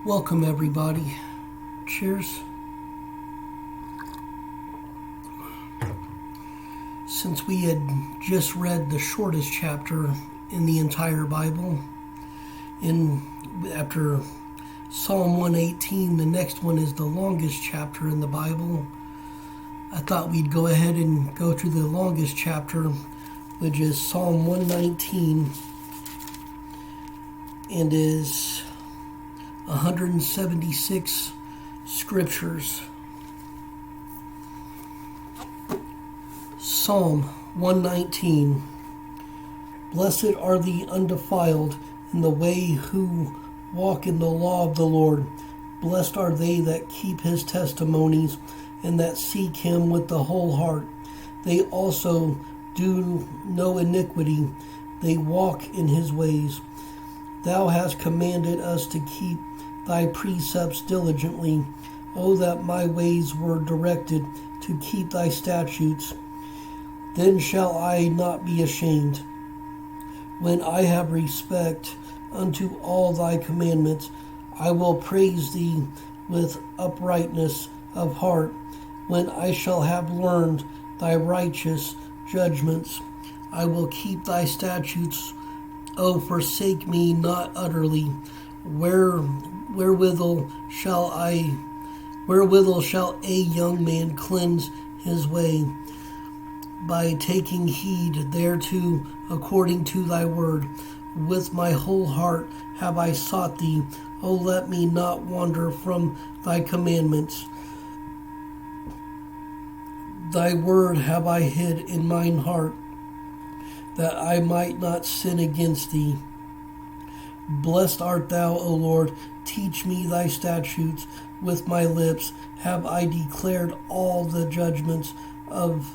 Welcome, everybody. Cheers. Since we had just read the shortest chapter in the entire Bible, after Psalm 118, the next one is the longest chapter in the Bible. I thought we'd go ahead and go through the longest chapter, which is Psalm 119, and is 176 scriptures. Psalm 119. Blessed are the undefiled in the way who walk in the law of the Lord. Blessed are they that keep his testimonies and that seek him with the whole heart. They also do no iniquity. They walk in his ways. Thou hast commanded us to keep thy precepts diligently. O that my ways were directed to keep thy statutes. Then shall I not be ashamed. When I have respect unto all thy commandments, I will praise thee with uprightness of heart. When I shall have learned thy righteous judgments, I will keep thy statutes. O forsake me not utterly. Wherewithal shall a young man cleanse his way? By taking heed thereto according to thy word. With my whole heart have I sought thee. O let me not wander from thy commandments. Thy word have I hid in mine heart, that I might not sin against thee. Blessed art thou, O Lord. Teach me thy statutes. With my lips have I declared all the judgments of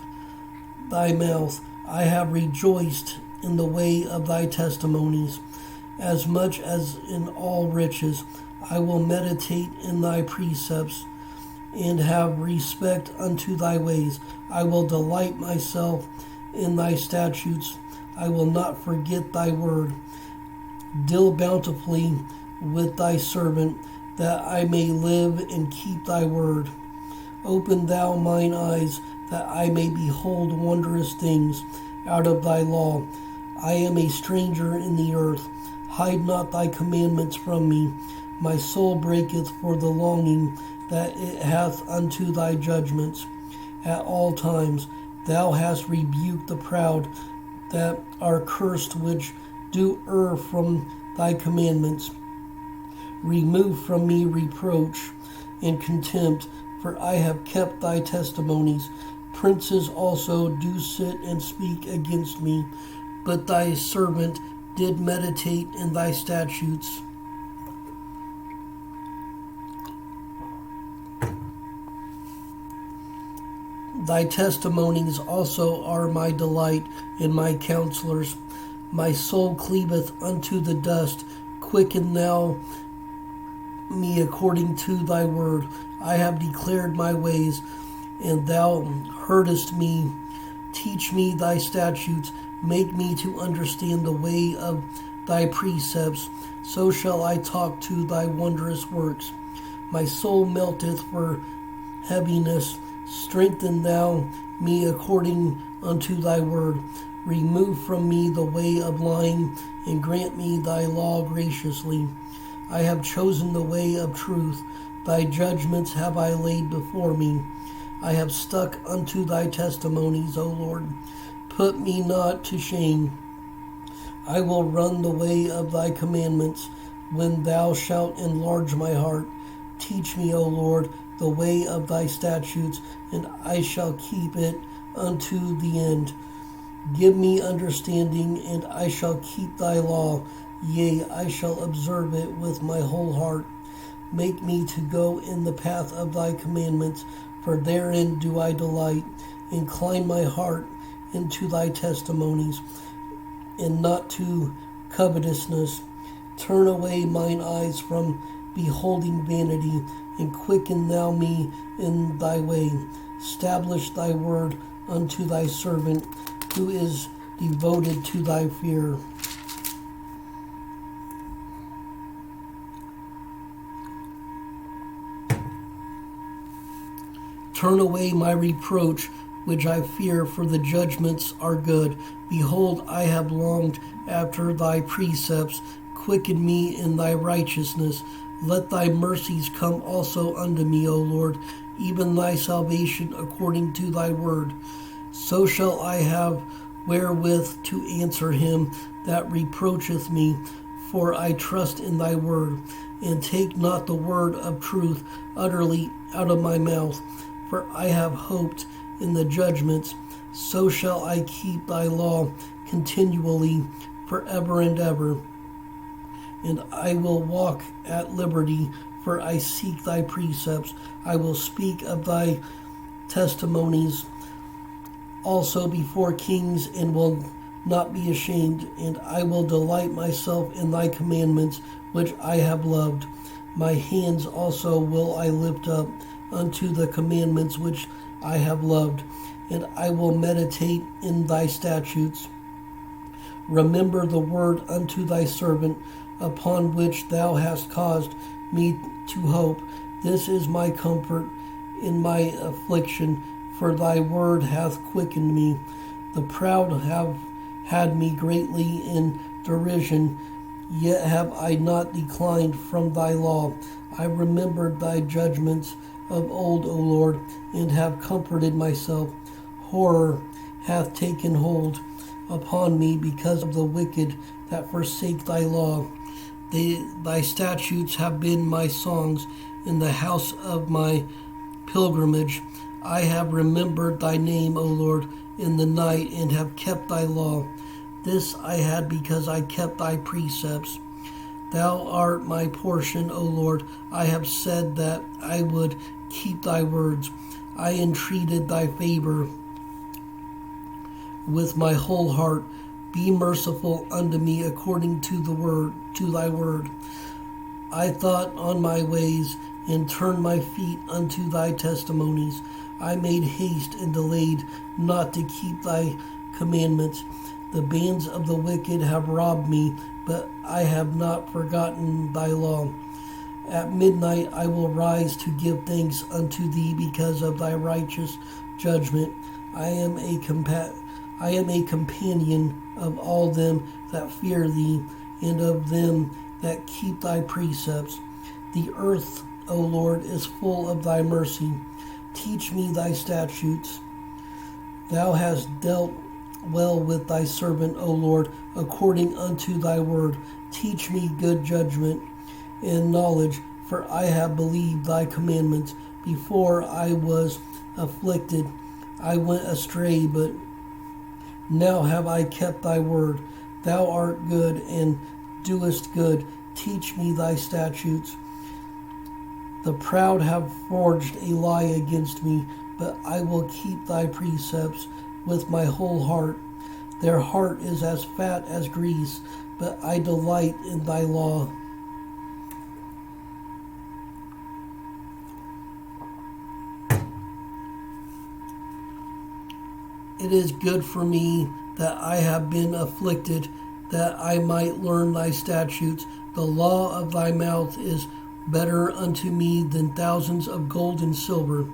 thy mouth. I have rejoiced in the way of thy testimonies. As much as in all riches, I will meditate in thy precepts, and have respect unto thy ways. I will delight myself in thy statutes. I will not forget thy word. Deal bountifully with thy servant, that I may live and keep thy word. Open thou mine eyes, that I may behold wondrous things out of thy law. I am a stranger in the earth. Hide not thy commandments from me. My soul breaketh for the longing that it hath unto thy judgments. At all times thou hast rebuked the proud that are cursed, which do err from thy commandments. Remove from me reproach and contempt, for I have kept thy testimonies. Princes also do sit and speak against me, but thy servant did meditate in thy statutes. Thy testimonies also are my delight and my counselors. My soul cleaveth unto the dust. Quicken thou me according to thy word. I have declared my ways, and thou heardest me. Teach me thy statutes. Make me to understand the way of thy precepts. So shall I talk to thy wondrous works. My soul melteth for heaviness. Strengthen thou me according unto thy word. Remove from me the way of lying, and grant me thy law graciously. I have chosen the way of truth. Thy judgments have I laid before me. I have stuck unto thy testimonies, O Lord. Put me not to shame. I will run the way of thy commandments, when thou shalt enlarge my heart. Teach me, O Lord, the way of thy statutes, and I shall keep it unto the end. Give me understanding, and I shall keep thy law. Yea, I shall observe it with my whole heart. Make me to go in the path of thy commandments, for therein do I delight. Incline my heart into thy testimonies, and not to covetousness. Turn away mine eyes from beholding vanity, and quicken thou me in thy way. Establish thy word unto thy servant, who is devoted to thy fear. Turn away my reproach, which I fear, for the judgments are good. Behold, I have longed after thy precepts. Quicken me in thy righteousness. Let thy mercies come also unto me, O Lord, even thy salvation according to thy word. So shall I have wherewith to answer him that reproacheth me, for I trust in thy word. And take not the word of truth utterly out of my mouth, for I have hoped in the judgments. So shall I keep thy law continually forever and ever. And I will walk at liberty, for I seek thy precepts. I will speak of thy testimonies also before kings, and will not be ashamed. And I will delight myself in thy commandments, which I have loved. My hands also will I lift up unto the commandments which I have loved, and I will meditate in thy statutes. Remember the word unto thy servant, upon which thou hast caused me to hope. This is my comfort in my affliction, for thy word hath quickened me. The proud have had me greatly in derision, yet have I not declined from thy law. I remembered thy judgments of old, O Lord, and have comforted myself. Horror hath taken hold upon me because of the wicked that forsake thy law. Thy statutes have been my songs in the house of my pilgrimage. I have remembered thy name, O Lord, in the night, and have kept thy law. This I had because I kept thy precepts. Thou art my portion, O Lord. I have said that I would keep thy words. I entreated thy favor with my whole heart. Be merciful unto me according to thy word. I thought on my ways, and turned my feet unto thy testimonies. I made haste and delayed not to keep thy commandments. The bands of the wicked have robbed me, but I have not forgotten thy law. At midnight I will rise to give thanks unto thee because of thy righteous judgment. I am a companion of all them that fear thee, and of them that keep thy precepts. The earth, O Lord, is full of thy mercy. Teach me thy statutes. Thou hast dealt well with thy servant, O Lord, according unto thy word. Teach me good judgment and knowledge, for I have believed thy commandments. Before I was afflicted, I went astray, but now have I kept thy word. Thou art good and doest good. Teach me thy statutes. The proud have forged a lie against me, but I will keep thy precepts with my whole heart. Their heart is as fat as grease, but I delight in thy law. It is good for me that I have been afflicted, that I might learn thy statutes. The law of thy mouth is better unto me than thousands of gold and silver.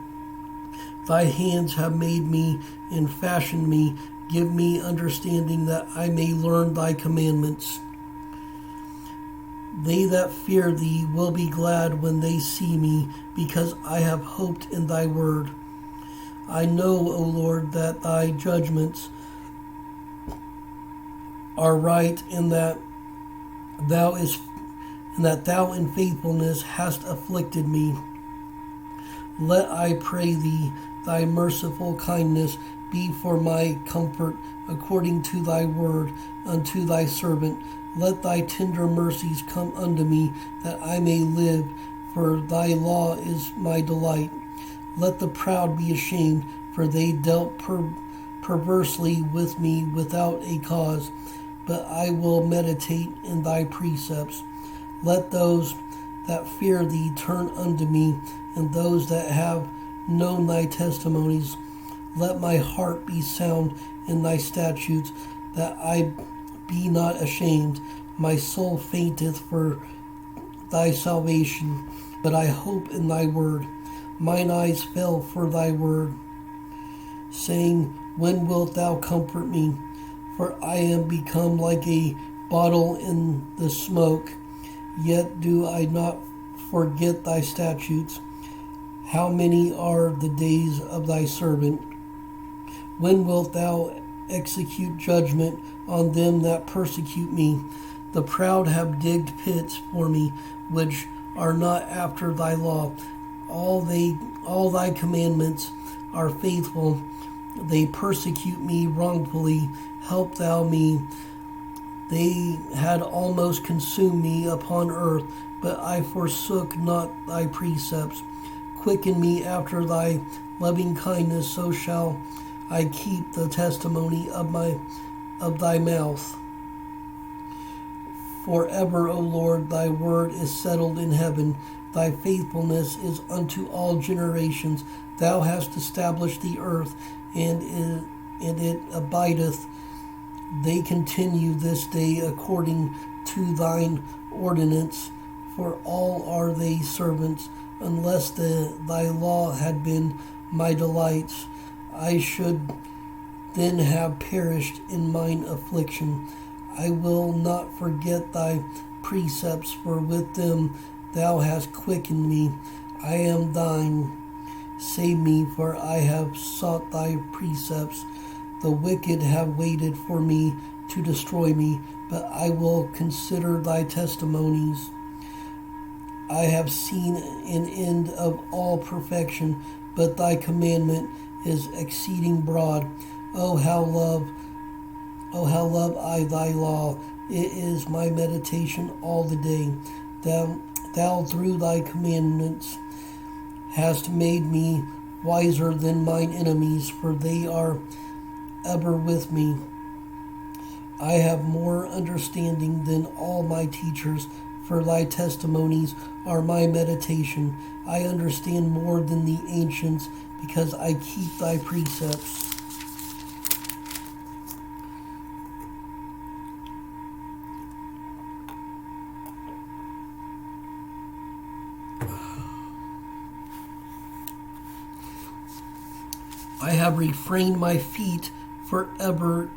Thy hands have made me and fashioned me. Give me understanding that I may learn thy commandments. They that fear thee will be glad when they see me, because I have hoped in thy word. I know, O Lord, that thy judgments are right, and that thou in faithfulness hast afflicted me. Let, I pray thee, thy merciful kindness be for my comfort, according to thy word unto thy servant. Let thy tender mercies come unto me, that I may live, for thy law is my delight. Let the proud be ashamed, for they dealt perversely with me without a cause. But I will meditate in thy precepts. Let those that fear thee turn unto me, and those that have known thy testimonies. Let my heart be sound in thy statutes, that I be not ashamed. My soul fainteth for thy salvation, but I hope in thy word. Mine eyes fell for thy word, saying, when wilt thou comfort me? For I am become like a bottle in the smoke. Yet do I not forget thy statutes. How many are the days of thy servant? When wilt thou execute judgment on them that persecute me? The proud have digged pits for me, which are not after thy law. All thy commandments are faithful. They persecute me wrongfully. Help thou me. They had almost consumed me upon earth, but I forsook not thy precepts. Quicken me after thy loving kindness, so shall I keep the testimony of thy mouth. Forever, O Lord, thy word is settled in heaven. Thy faithfulness is unto all generations. Thou hast established the earth, and it abideth. They continue this day according to thine ordinance, for all are they servants. Unless thy law had been my delights, I should then have perished in mine affliction. I will not forget thy precepts, for with them thou hast quickened me. I am thine. Save me, for I have sought thy precepts. The wicked have waited for me to destroy me, but I will consider thy testimonies. I have seen an end of all perfection, but thy commandment is exceeding broad. Oh how love I thy law. It is my meditation all the day. Thou through thy commandments hast made me wiser than mine enemies, for they are ever with me. I have more understanding than all my teachers, for thy testimonies are my meditation. I understand more than the ancients, because I keep thy precepts. I have refrained my feet forever.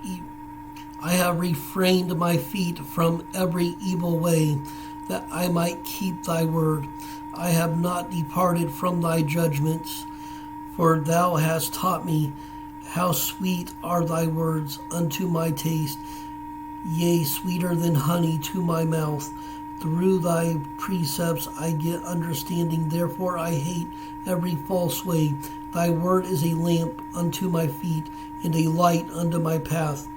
I have refrained my feet from every evil way, that I might keep thy word. I have not departed from thy judgments, for thou hast taught me. How sweet are thy words unto my taste, yea, sweeter than honey to my mouth. Through thy precepts I get understanding, therefore I hate every false way. Thy word is a lamp unto my feet, and a light unto my path.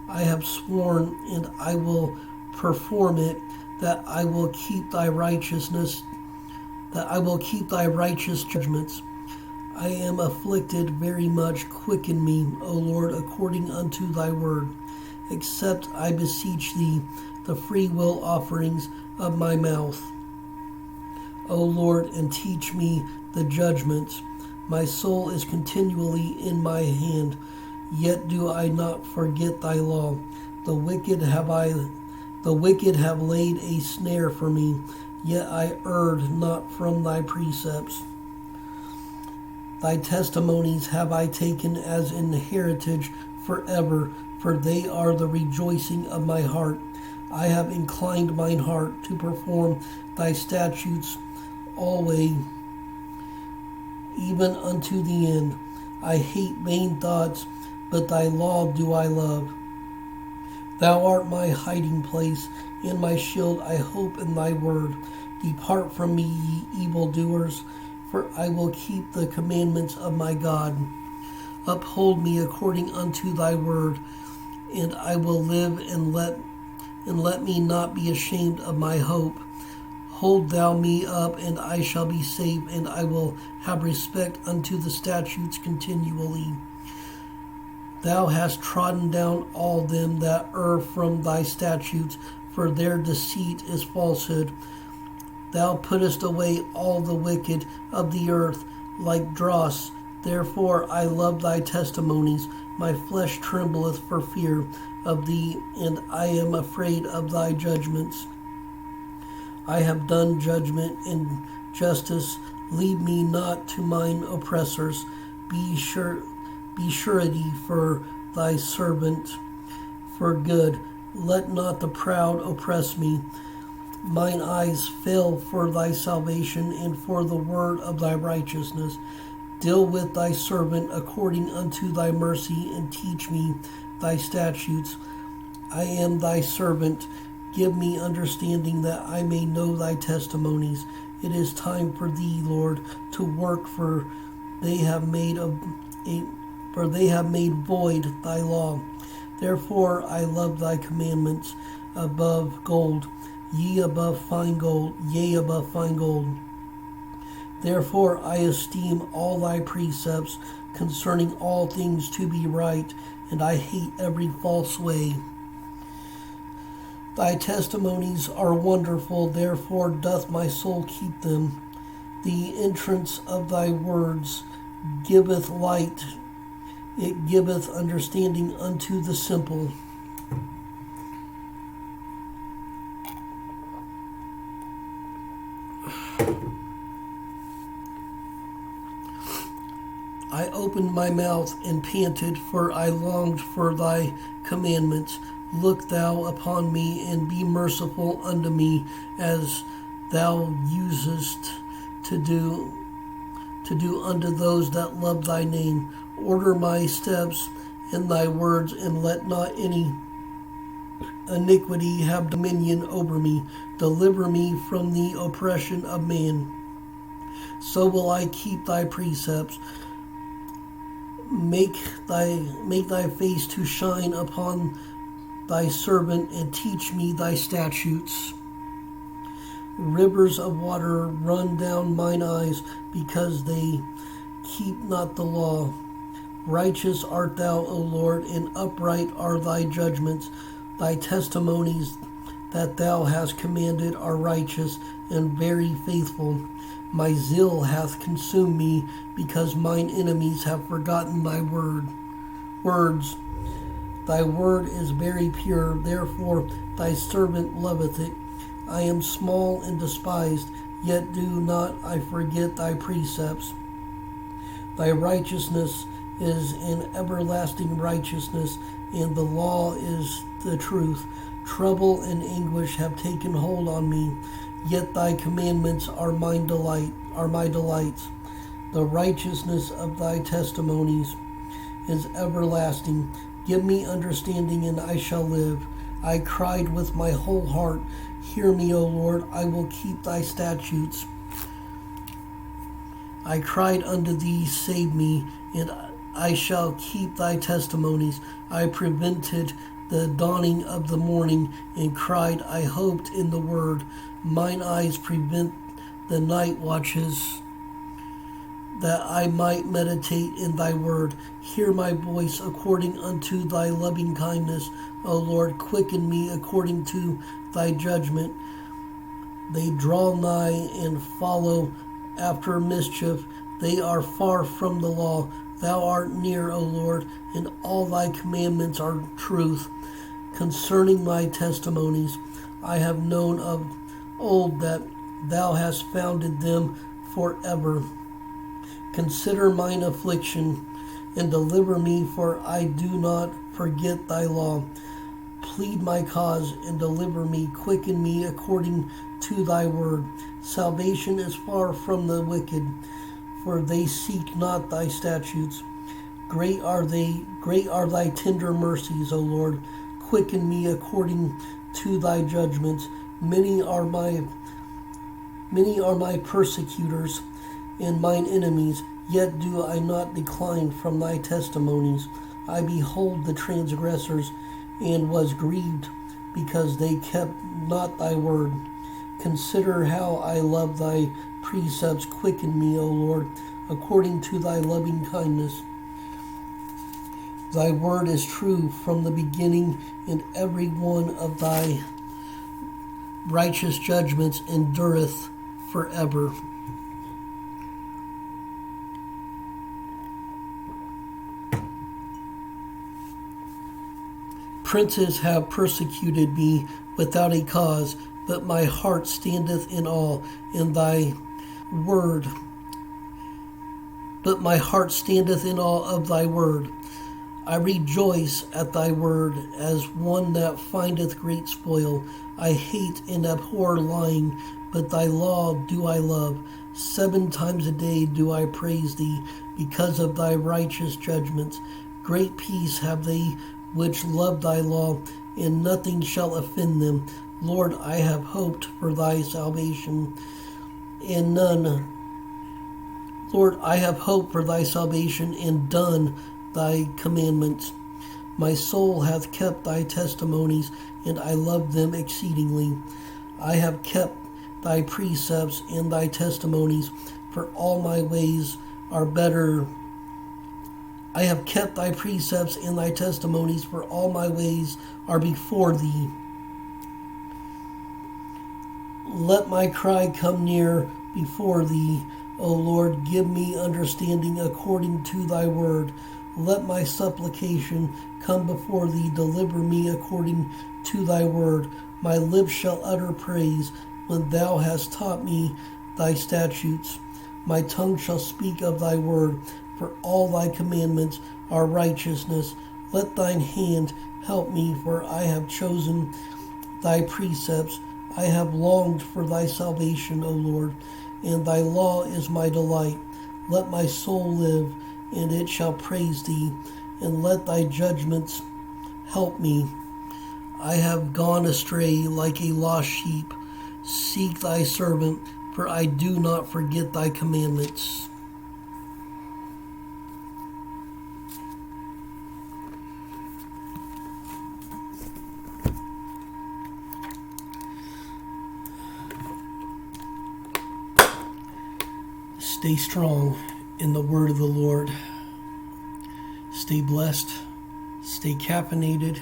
I have sworn, and I will perform it, that I will keep thy righteousness, that I will keep thy righteous judgments. I am afflicted very much. Quicken me, O Lord, according unto thy word. Accept, I beseech thee, the free will offerings of my mouth, O Lord, and teach me the judgments. My soul is continually in my hand, yet do I not forget thy law. The wicked have laid a snare for me, yet I erred not from thy precepts. Thy testimonies have I taken as an heritage forever, for they are the rejoicing of my heart. I have inclined mine heart to perform thy statutes always, even unto the end. I hate vain thoughts, but thy law do I love. Thou art my hiding place and my shield. I hope in thy word. Depart from me, ye evildoers, for I will keep the commandments of my God. Uphold me according unto thy word, and I will live, and let me not be ashamed of my hope. Hold thou me up, and I shall be saved, and I will have respect unto the statutes continually. Thou hast trodden down all them that err from thy statutes, for their deceit is falsehood. Thou puttest away all the wicked of the earth like dross. Therefore I love thy testimonies. My flesh trembleth for fear of thee, and I am afraid of thy judgments. I have done judgment, and justice. Lead me not to mine oppressors. Be surety for thy servant for good. Let not the proud oppress me. Mine eyes fail for thy salvation and for the word of thy righteousness. Deal with thy servant according unto thy mercy, and teach me thy statutes. I am thy servant. Give me understanding that I may know thy testimonies. It is time for thee, Lord, to work, for they have made void thy law. Therefore I love thy commandments above gold, yea, above fine gold, yea, above fine gold. Therefore I esteem all thy precepts concerning all things to be right, and I hate every false way. Thy testimonies are wonderful, therefore doth my soul keep them. The entrance of thy words giveth light, it giveth understanding unto the simple. I opened my mouth and panted, for I longed for thy commandments. Look thou upon me, and be merciful unto me, as thou usest to do unto those that love thy name. Order my steps in thy words, and let not any iniquity have dominion over me. Deliver me from the oppression of man. So will I keep thy precepts. Make thy face to shine upon thy servant, and teach me thy statutes. Rivers of water run down mine eyes, because they keep not the law. Righteous art thou, O Lord, and upright are thy judgments. Thy testimonies that thou hast commanded are righteous and very faithful. My zeal hath consumed me, because mine enemies have forgotten thy words. Thy word is very pure, therefore thy servant loveth it. I am small and despised, yet do not I forget thy precepts. Thy righteousness is an everlasting righteousness, and the law is the truth. Trouble and anguish have taken hold on me, yet thy commandments are my delights. The righteousness of thy testimonies is everlasting. Give me understanding, and I shall live. I cried with my whole heart, hear me, O Lord, I will keep thy statutes. I cried unto thee, save me, and I shall keep thy testimonies. I prevented the dawning of the morning, and cried, I hoped in the word. Mine eyes prevent the night watches, that I might meditate in thy word. Hear my voice according unto thy loving kindness, O Lord. Quicken me according to thy judgment. They draw nigh and follow after mischief. They are far from the law. Thou art near, O Lord, and all thy commandments are truth. Concerning my testimonies, I have known of old that thou hast founded them forever. Consider mine affliction, and deliver me, for I do not forget thy law. Plead my cause, and deliver me. Quicken me according to thy word. Salvation is far from the wicked, for they seek not thy statutes. Great are thy tender mercies, O Lord. Quicken me according to thy judgments. Many are my persecutors and mine enemies, yet do I not decline from thy testimonies. I behold the transgressors, and was grieved, because they kept not thy word. Consider how I love thy precepts. Quicken me, O Lord, according to thy loving kindness. Thy word is true from the beginning, and every one of thy righteous judgments endureth forever. Princes have persecuted me without a cause, but my heart standeth in awe in thy word, but my heart standeth in awe of thy word. I rejoice at thy word as one that findeth great spoil. I hate and abhor lying, but thy law do I love. 7 times a day do I praise thee, because of thy righteous judgments. Great peace have they which love thy law, and nothing shall offend them. Lord, I have hoped for thy salvation, and none. Lord, I have hoped for thy salvation, and done thy commandments. My soul hath kept thy testimonies, and I love them exceedingly. I have kept thy precepts and thy testimonies, for all my ways are better. I have kept thy precepts and thy testimonies, for all my ways are before thee. Let my cry come near before thee, O Lord. Give me understanding according to thy word. Let my supplication come before thee. Deliver me according to thy word. My lips shall utter praise when thou hast taught me thy statutes. My tongue shall speak of thy word, for all thy commandments are righteousness. Let thine hand help me, for I have chosen thy precepts. I have longed for thy salvation, O Lord, and thy law is my delight. Let my soul live, and it shall praise thee, and let thy judgments help me. I have gone astray like a lost sheep. Seek thy servant, for I do not forget thy commandments. Stay strong in the word of the Lord. Stay blessed. Stay caffeinated.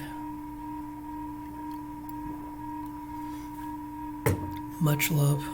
Much love.